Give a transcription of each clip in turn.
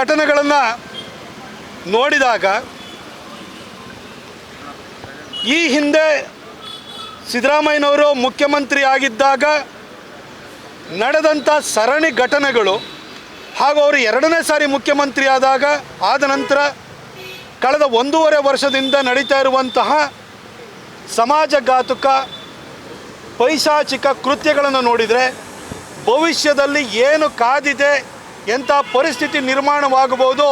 ಘಟನೆಗಳನ್ನು ನೋಡಿದಾಗ ಈ ಹಿಂದೆ ಸಿದ್ದರಾಮಯ್ಯನವರು ಮುಖ್ಯಮಂತ್ರಿ ಆಗಿದ್ದಾಗ ನಡೆದಂಥ ಸರಣಿ ಘಟನೆಗಳು ಹಾಗೂ ಅವರು ಎರಡನೇ ಸಾರಿ ಮುಖ್ಯಮಂತ್ರಿ ಆದ ನಂತರ ಕಳೆದ 1.5 ವರ್ಷದಿಂದ ನಡೀತಾ ಇರುವಂತಹ ಸಮಾಜಘಾತುಕ ಪೈಶಾಚಿಕ ಕೃತ್ಯಗಳನ್ನು ನೋಡಿದರೆ ಭವಿಷ್ಯದಲ್ಲಿ ಏನು ಕಾದಿದೆ, ಎಂಥ ಪರಿಸ್ಥಿತಿ ನಿರ್ಮಾಣವಾಗಬಹುದು,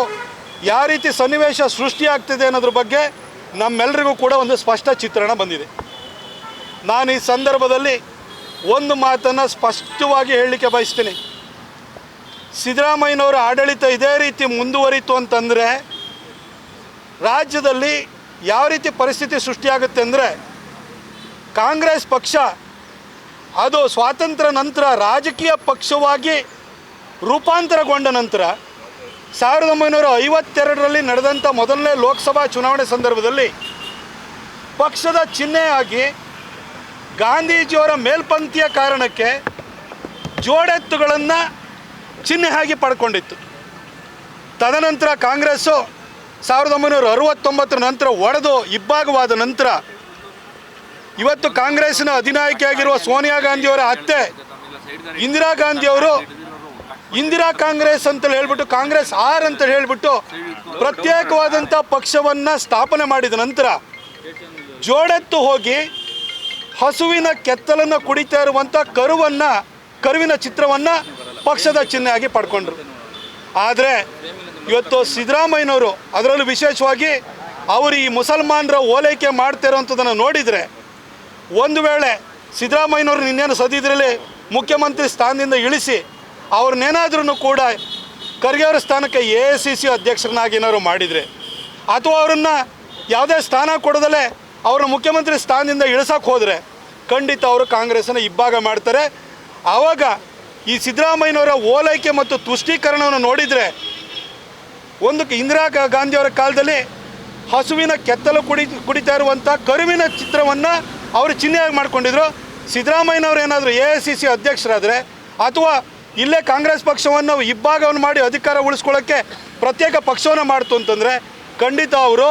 ಯಾವ ರೀತಿ ಸನ್ನಿವೇಶ ಸೃಷ್ಟಿಯಾಗ್ತಿದೆ ಅನ್ನೋದ್ರ ಬಗ್ಗೆ ನಮ್ಮೆಲ್ಲರಿಗೂ ಕೂಡ ಒಂದು ಸ್ಪಷ್ಟ ಚಿತ್ರಣ ಬಂದಿದೆ. ನಾನು ಈ ಸಂದರ್ಭದಲ್ಲಿ ಒಂದು ಮಾತನ್ನು ಸ್ಪಷ್ಟವಾಗಿ ಹೇಳಲಿಕ್ಕೆ ಬಯಸ್ತೀನಿ. ಸಿದ್ದರಾಮಯ್ಯನವರ ಆಡಳಿತ ಇದೇ ರೀತಿ ಮುಂದುವರಿತು ಅಂತಂದರೆ ರಾಜ್ಯದಲ್ಲಿ ಯಾವ ರೀತಿ ಪರಿಸ್ಥಿತಿ ಸೃಷ್ಟಿಯಾಗುತ್ತೆ ಅಂದರೆ, ಕಾಂಗ್ರೆಸ್ ಪಕ್ಷ ಅದು ಸ್ವಾತಂತ್ರ್ಯ ನಂತರ ರಾಜಕೀಯ ಪಕ್ಷವಾಗಿ ರೂಪಾಂತರಗೊಂಡ ನಂತರ 1952ರಲ್ಲಿ ನಡೆದಂಥ ಮೊದಲನೇ ಲೋಕಸಭಾ ಚುನಾವಣೆ ಸಂದರ್ಭದಲ್ಲಿ ಪಕ್ಷದ ಚಿಹ್ನೆಯಾಗಿ ಗಾಂಧೀಜಿಯವರ ಮೇಲ್ಪಂಕ್ತಿಯ ಕಾರಣಕ್ಕೆ ಜೋಡೆತ್ತುಗಳನ್ನು ಚಿಹ್ನೆ ಆಗಿ ಪಡ್ಕೊಂಡಿತ್ತು. ತದನಂತರ ಕಾಂಗ್ರೆಸ್ಸು 1969 ನಂತರ ಒಡೆದು ಇಬ್ಬಾಗವಾದ ನಂತರ ಇವತ್ತು ಕಾಂಗ್ರೆಸ್ಸಿನ ಅಧಿನಾಯಕಿಯಾಗಿರುವ ಸೋನಿಯಾ ಗಾಂಧಿಯವರ ಅತ್ತೆ ಇಂದಿರಾ ಗಾಂಧಿಯವರು ಇಂದಿರಾ ಕಾಂಗ್ರೆಸ್ ಅಂತ ಹೇಳ್ಬಿಟ್ಟು ಕಾಂಗ್ರೆಸ್ ಆರ್ ಅಂತ ಹೇಳಿಬಿಟ್ಟು ಪ್ರತ್ಯೇಕವಾದಂಥ ಪಕ್ಷವನ್ನು ಸ್ಥಾಪನೆ ಮಾಡಿದ ನಂತರ ಜೋಡೆತ್ತು ಹೋಗಿ ಹಸುವಿನ ಕೆತ್ತಲನ್ನು ಕುಡಿತಾ ಇರುವಂಥ ಕರುವಿನ ಚಿತ್ರವನ್ನು ಪಕ್ಷದ ಚಿಹ್ನೆಯಾಗಿ ಪಡ್ಕೊಂಡ್ರು. ಆದರೆ ಇವತ್ತು ಸಿದ್ದರಾಮಯ್ಯನವರು, ಅದರಲ್ಲೂ ವಿಶೇಷವಾಗಿ ಅವರು ಈ ಮುಸಲ್ಮಾನರ ಓಲೈಕೆ ಮಾಡ್ತಿರೋಂಥದ್ದನ್ನು ನೋಡಿದರೆ, ಒಂದು ವೇಳೆ ಸಿದ್ದರಾಮಯ್ಯನವರು ಇನ್ನೇನು ಸದ್ಯದ್ರಲ್ಲಿ ಮುಖ್ಯಮಂತ್ರಿ ಸ್ಥಾನದಿಂದ ಇಳಿಸಿ ಅವ್ರನ್ನೇನಾದ್ರೂ ಕೂಡ ಖರ್ಗೆ ಅವರ ಸ್ಥಾನಕ್ಕೆ AICC ಅಧ್ಯಕ್ಷರನ್ನಾಗಿ ಏನಾದ್ರು ಮಾಡಿದರೆ, ಅಥವಾ ಅವರನ್ನು ಯಾವುದೇ ಸ್ಥಾನ ಕೊಡದಲ್ಲೇ ಅವ್ರನ್ನ ಮುಖ್ಯಮಂತ್ರಿ ಸ್ಥಾನದಿಂದ ಇಳಿಸೋಕೆ ಹೋದರೆ ಖಂಡಿತ ಅವರು ಕಾಂಗ್ರೆಸ್ಸನ್ನು ಇಬ್ಬಾಗ ಮಾಡ್ತಾರೆ. ಆವಾಗ ಈ ಸಿದ್ದರಾಮಯ್ಯನವರ ಓಲೈಕೆ ಮತ್ತು ತುಷ್ಟೀಕರಣವನ್ನು ನೋಡಿದರೆ, ಒಂದಕ್ಕೆ ಇಂದಿರಾ ಗಾಂಧಿಯವರ ಕಾಲದಲ್ಲಿ ಹಸುವಿನ ಕೆತ್ತಲು ಕುಡಿತಾ ಇರುವಂಥ ಕರುವಿನ ಚಿತ್ರವನ್ನು ಅವರು ಚಿಹ್ನೆಯಾಗಿ ಮಾಡ್ಕೊಂಡಿದ್ರು. ಸಿದ್ದರಾಮಯ್ಯನವರು ಏನಾದರೂ AICC ಅಧ್ಯಕ್ಷರಾದರೆ ಅಥವಾ ಇಲ್ಲೇ ಕಾಂಗ್ರೆಸ್ ಪಕ್ಷವನ್ನು ಇಬ್ಬಾಗವನ್ನು ಮಾಡಿ ಅಧಿಕಾರ ಉಳಿಸ್ಕೊಳ್ಳೋಕ್ಕೆ ಪ್ರತ್ಯೇಕ ಪಕ್ಷವನ್ನು ಮಾಡ್ತು ಅಂತಂದರೆ ಖಂಡಿತ ಅವರು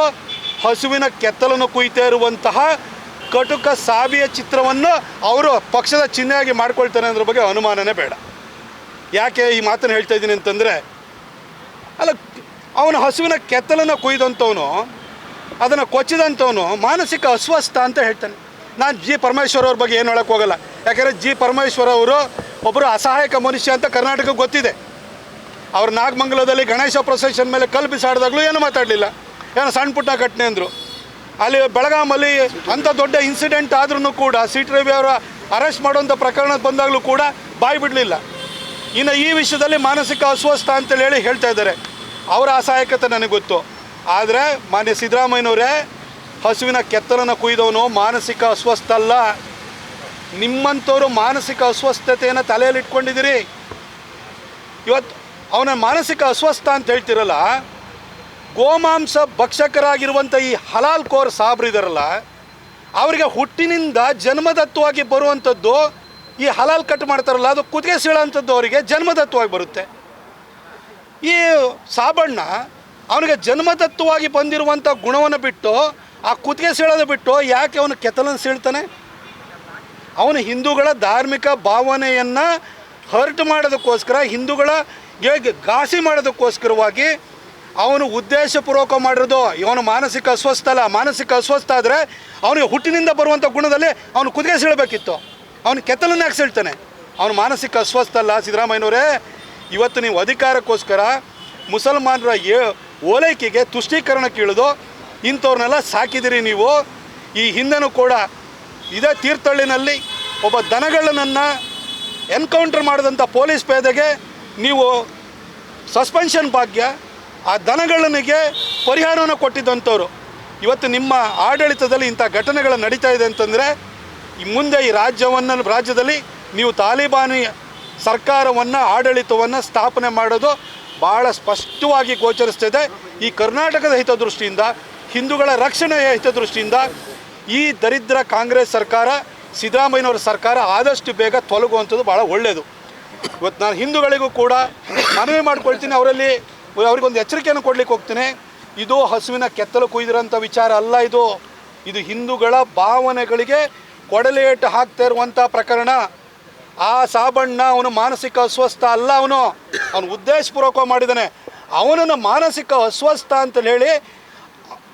ಹಸುವಿನ ಕೆತ್ತಲನ್ನು ಕುಯ್ತಾ ಇರುವಂತಹ ಕಟುಕ ಸಾವಿಯ ಚಿತ್ರವನ್ನು ಅವರು ಪಕ್ಷದ ಚಿಹ್ನೆಯಾಗಿ ಮಾಡ್ಕೊಳ್ತಾರೆ ಅನ್ನೋದ್ರ ಬಗ್ಗೆ ಅನುಮಾನನೇ ಬೇಡ. ಯಾಕೆ ಈ ಮಾತನ್ನು ಹೇಳ್ತಾ ಇದ್ದೀನಿ ಅಂತಂದರೆ, ಅಲ್ಲ, ಅವನು ಹಸುವಿನ ಕೆತ್ತಲನ್ನು ಕುಯ್ದಂಥವನು, ಅದನ್ನು ಕೊಚ್ಚಿದಂಥವನು ಮಾನಸಿಕ ಅಸ್ವಸ್ಥ ಅಂತ ಹೇಳ್ತಾನೆ. ನಾನು G. ಪರಮೇಶ್ವರ್ ಅವ್ರ ಬಗ್ಗೆ ಏನು ಹೇಳೋಕ್ಕೆ ಹೋಗಲ್ಲ. ಯಾಕೆಂದರೆ G. ಪರಮೇಶ್ವರ್ ಅವರು ಒಬ್ಬರು ಅಸಹಾಯಕ ಮನುಷ್ಯ ಅಂತ ಕರ್ನಾಟಕಕ್ಕೆ ಗೊತ್ತಿದೆ. ಅವ್ರು ನಾಗಮಂಗಲದಲ್ಲಿ ಗಣೇಶ ಪ್ರೊಸೆಷನ್ ಮೇಲೆ ಕಲ್ಲು ಬಿಸಾಡಿದಾಗಲೂ ಏನು ಮಾತಾಡಲಿಲ್ಲ, ಏನೋ ಸಣ್ಣ ಪುಟ್ಟ ಘಟನೆ ಅಂದರು. ಅಲ್ಲಿ ಬೆಳಗಾಮಲ್ಲಿ ಅಂಥ ದೊಡ್ಡ ಇನ್ಸಿಡೆಂಟ್ ಆದ್ರೂ ಕೂಡ CT ರವಿ ಅವರ ಅರೆಸ್ಟ್ ಮಾಡುವಂಥ ಪ್ರಕರಣ ಬಂದಾಗಲೂ ಕೂಡ ಬಾಯಿ ಬಿಡಲಿಲ್ಲ. ಇನ್ನು ಈ ವಿಷಯದಲ್ಲಿ ಮಾನಸಿಕ ಅಸ್ವಸ್ಥ ಅಂತೇಳಿ ಹೇಳ್ತಾ ಇದ್ದಾರೆ. ಅವರ ಅಸಹಾಯಕತೆ ನನಗೆ ಗೊತ್ತು. ಆದರೆ ಮಾನ್ಯ ಸಿದ್ದರಾಮಯ್ಯನವರೇ, ಹಸುವಿನ ಕೆತ್ತಲನ್ನು ಕುಯ್ದವನು ಮಾನಸಿಕ ಅಸ್ವಸ್ಥ ಅಲ್ಲ. ನಿಮ್ಮಂಥವ್ರು ಮಾನಸಿಕ ಅಸ್ವಸ್ಥತೆಯನ್ನು ತಲೆಯಲ್ಲಿ ಇಟ್ಕೊಂಡಿದ್ದೀರಿ. ಇವತ್ತು ಅವನ ಮಾನಸಿಕ ಅಸ್ವಸ್ಥ ಅಂತ ಹೇಳ್ತಿರಲ್ಲ, ಗೋಮಾಂಸ ಭಕ್ಷಕರಾಗಿರುವಂಥ ಈ ಹಲಾಲ್ ಕೋರ್ ಸಾಬ್ರಿದಾರಲ್ಲ, ಅವರಿಗೆ ಹುಟ್ಟಿನಿಂದ ಜನ್ಮದತ್ತವಾಗಿ ಬರುವಂಥದ್ದು ಈ ಹಲಾಲ್ ಕಟ್ ಮಾಡ್ತಾರಲ್ಲ, ಅದು ಕುತ್ತಿಗೆ ಸೀಳೋಂಥದ್ದು ಅವರಿಗೆ ಜನ್ಮದತ್ತವಾಗಿ ಬರುತ್ತೆ. ಈ ಸಾಬಣ್ಣ ಅವನಿಗೆ ಜನ್ಮದತ್ತವಾಗಿ ಬಂದಿರುವಂಥ ಗುಣವನ್ನು ಬಿಟ್ಟು, ಆ ಕುತ್ತಿಗೆ ಸೀಳೋದು ಬಿಟ್ಟು ಯಾಕೆ ಅವನು ಕೆತ್ತಲನ್ನು ಸೀಳ್ತಾನೆ? ಅವನು ಹಿಂದೂಗಳ ಧಾರ್ಮಿಕ ಭಾವನೆಯನ್ನು ಹರ್ಟ್ ಮಾಡೋದಕ್ಕೋಸ್ಕರ, ಹಿಂದೂಗಳ ಘಾಸಿ ಮಾಡೋದಕ್ಕೋಸ್ಕರವಾಗಿ ಅವನು ಉದ್ದೇಶಪೂರ್ವಕ ಮಾಡಿರೋದು. ಇವನು ಮಾನಸಿಕ ಅಸ್ವಸ್ಥ ಅಲ್ಲ. ಮಾನಸಿಕ ಅಸ್ವಸ್ಥ ಆದರೆ ಅವನಿಗೆ ಹುಟ್ಟಿನಿಂದ ಬರುವಂಥ ಗುಣದಲ್ಲಿ ಅವನು ಕುತ್ತಿಗೆ ಸೀಳಬೇಕಿತ್ತು. ಅವನು ಕೆತ್ತಲನ್ನು ಯಾಕೆ ಸೀಳ್ತಾನೆ? ಅವನು ಮಾನಸಿಕ ಅಸ್ವಸ್ಥ ಅಲ್ಲ. ಸಿದ್ದರಾಮಯ್ಯನವರೇ, ಇವತ್ತು ನೀವು ಅಧಿಕಾರಕ್ಕೋಸ್ಕರ ಮುಸಲ್ಮಾನರ ಓಲೈಕೆಗೆ ತುಷ್ಟೀಕರಣಕ್ಕೆ ಇಳಿದು ಇಂಥವ್ರನ್ನೆಲ್ಲ ಸಾಕಿದಿರಿ ನೀವು. ಈ ಹಿಂದೆನೂ ಕೂಡ ಇದೇ ತೀರ್ಥಹಳ್ಳಿನಲ್ಲಿ ಒಬ್ಬ ದನಗಳನ್ನು ಎನ್ಕೌಂಟರ್ ಮಾಡಿದಂಥ ಪೊಲೀಸ್ ಪೇದೆಗೆ ನೀವು ಸಸ್ಪೆನ್ಷನ್ ಭಾಗ್ಯ, ಆ ದನಗಳಿಗೆ ಪರಿಹಾರವನ್ನು ಕೊಟ್ಟಿದ್ದಂಥವ್ರು. ಇವತ್ತು ನಿಮ್ಮ ಆಡಳಿತದಲ್ಲಿ ಇಂಥ ಘಟನೆಗಳು ನಡೀತಾ ಇದೆ ಅಂತಂದರೆ, ಮುಂದೆ ಈ ರಾಜ್ಯದಲ್ಲಿ ನೀವು ತಾಲಿಬಾನಿ ಸರ್ಕಾರವನ್ನು, ಆಡಳಿತವನ್ನು ಸ್ಥಾಪನೆ ಮಾಡೋದು ಭಾಳ ಸ್ಪಷ್ಟವಾಗಿ ಗೋಚರಿಸ್ತಿದೆ. ಈ ಕರ್ನಾಟಕದ ಹಿತದೃಷ್ಟಿಯಿಂದ, ಹಿಂದೂಗಳ ರಕ್ಷಣೆಯ ಹಿತದೃಷ್ಟಿಯಿಂದ ಈ ದರಿದ್ರ ಕಾಂಗ್ರೆಸ್ ಸರ್ಕಾರ, ಸಿದ್ದರಾಮಯ್ಯನವರ ಸರ್ಕಾರ ಆದಷ್ಟು ಬೇಗ ತೊಲಗುವಂಥದ್ದು ಭಾಳ ಒಳ್ಳೆಯದು. ಇವತ್ತು ನಾನು ಹಿಂದೂಗಳಿಗೂ ಕೂಡ ಮನವಿ ಮಾಡ್ಕೊಳ್ತೀನಿ, ಅವರಲ್ಲಿ ಅವ್ರಿಗೊಂದು ಎಚ್ಚರಿಕೆಯನ್ನು ಕೊಡ್ಲಿಕ್ಕೆ ಹೋಗ್ತೀನಿ. ಇದು ಹಸುವಿನ ಕೆತ್ತಲು ಕುಯ್ದಿರೋಂಥ ವಿಚಾರ ಅಲ್ಲ. ಇದು ಹಿಂದೂಗಳ ಭಾವನೆಗಳಿಗೆ ಕೊಡಲೇಟು ಹಾಕ್ತಾ ಇರುವಂಥ ಪ್ರಕರಣ. ಆ ಸಾಬಣ್ಣ ಅವನು ಮಾನಸಿಕ ಅಸ್ವಸ್ಥ ಅಲ್ಲ, ಅವನು ಉದ್ದೇಶಪೂರ್ವಕ ಮಾಡಿದ್ದಾನೆ. ಅವನನ್ನು ಮಾನಸಿಕ ಅಸ್ವಸ್ಥ ಅಂತ ಹೇಳಿ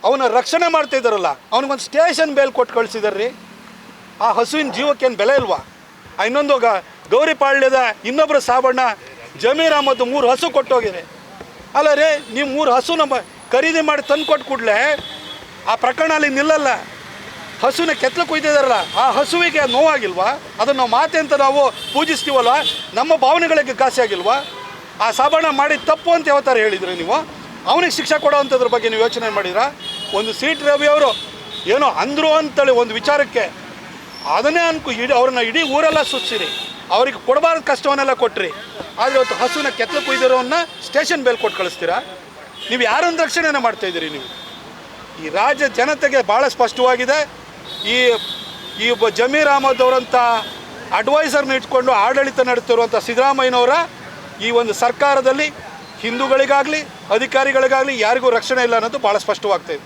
ಅವನ ರಕ್ಷಣೆ ಮಾಡ್ತಾ ಇದ್ದಾರಲ್ಲ, ಅವನಿಗೊಂದು ಸ್ಟೇಷನ್ ಬೇಲ್ ಕೊಟ್ಟು ಕಳಿಸಿದಾರ್ರಿ. ಆ ಹಸುವಿನ ಜೀವಕ್ಕೇನು ಬೆಲೆ ಇಲ್ವಾ? ಇನ್ನೊಂದು ಗೌರಿಪಾಳ್ಯದ ಇನ್ನೊಬ್ಬರು ಸಾಬಣ್ಣ ಜಮೀರ್ ಅಹಮದ್ 3 ಹಸು ಕೊಟ್ಟೋಗಿದೆ. ಅಲ್ಲ ರೀ, ನೀವು 3 ಹಸು ನಮ್ಮ ಖರೀದಿ ಮಾಡಿ ತಂದು ಕೊಟ್ಟು ಕೂಡಲೇ ಆ ಪ್ರಕರಣ ಅಲ್ಲಿ ನಿಲ್ಲಲ್ಲ. ಹಸುವಿನ ಕೆತ್ತಲು ಕುಯ್ದಿದಾರಲ್ಲ, ಆ ಹಸುವಿಗೆ ನೋವಾಗಿಲ್ವಾ? ಅದನ್ನು ನಾವು ಮಾತೆ ಅಂತ ನಾವು ಪೂಜಿಸ್ತೀವಲ್ವ, ನಮ್ಮ ಭಾವನೆಗಳಿಗೆ ಘಾಸಿ ಆಗಿಲ್ವಾ? ಆ ಸಾಬಣ್ಣ ಮಾಡಿ ತಪ್ಪು ಅಂತ ಯಾವತ್ತಾರು ಹೇಳಿದ್ರಿ ನೀವು? ಅವನಿಗೆ ಶಿಕ್ಷೆ ಕೊಡೋವಂಥದ್ರ ಬಗ್ಗೆ ನೀವು ಯೋಚನೆ ಮಾಡಿದ್ರಾ? ಒಂದು ಸಿ.ಟಿ. ರವಿ ಅವರು ಏನೋ ಅಂದರು ಅಂತೇಳಿ ಒಂದು ವಿಚಾರಕ್ಕೆ ಅದನ್ನೇ ಅವ್ರನ್ನ ಇಡೀ ಊರೆಲ್ಲ ಸುತ್ತಿಸಿರಿ, ಅವ್ರಿಗೆ ಕೊಡಬಾರ್ದು ಕಷ್ಟವನ್ನೆಲ್ಲ ಕೊಟ್ರಿ. ಆದರೆ ಇವತ್ತು ಹಸುವಿನ ಕೆತ್ತಲು ಕುಯ್ದಿರೋನ್ನ ಸ್ಟೇಷನ್ ಬೇಲ್ ಕೊಟ್ಟು ಕಳಿಸ್ತೀರಾ? ನೀವು ಯಾರೊಂದು ರಕ್ಷಣೆಯನ್ನು ಮಾಡ್ತಾಯಿದ್ದೀರಿ? ನೀವು ಈ ರಾಜ್ಯ ಜನತೆಗೆ ಭಾಳ ಸ್ಪಷ್ಟವಾಗಿದೆ. ಈ ಒಬ್ಬ ಜಮೀರ್ ಅಹಮದ್ ಅವರಂಥ ಅಡ್ವೈಸರ್ನ ಇಟ್ಕೊಂಡು ಆಡಳಿತ ನಡೆತಿರುವಂಥ ಸಿದ್ದರಾಮಯ್ಯನವರ ಈ ಒಂದು ಸರ್ಕಾರದಲ್ಲಿ ಹಿಂದೂಗಳಿಗಾಗಲಿ ಅಧಿಕಾರಿಗಳಿಗಾಗಲಿ ಯಾರಿಗೂ ರಕ್ಷಣೆ ಇಲ್ಲ ಅನ್ನೋದು ಭಾಳ ಸ್ಪಷ್ಟವಾಗ್ತಾಯಿದೆ.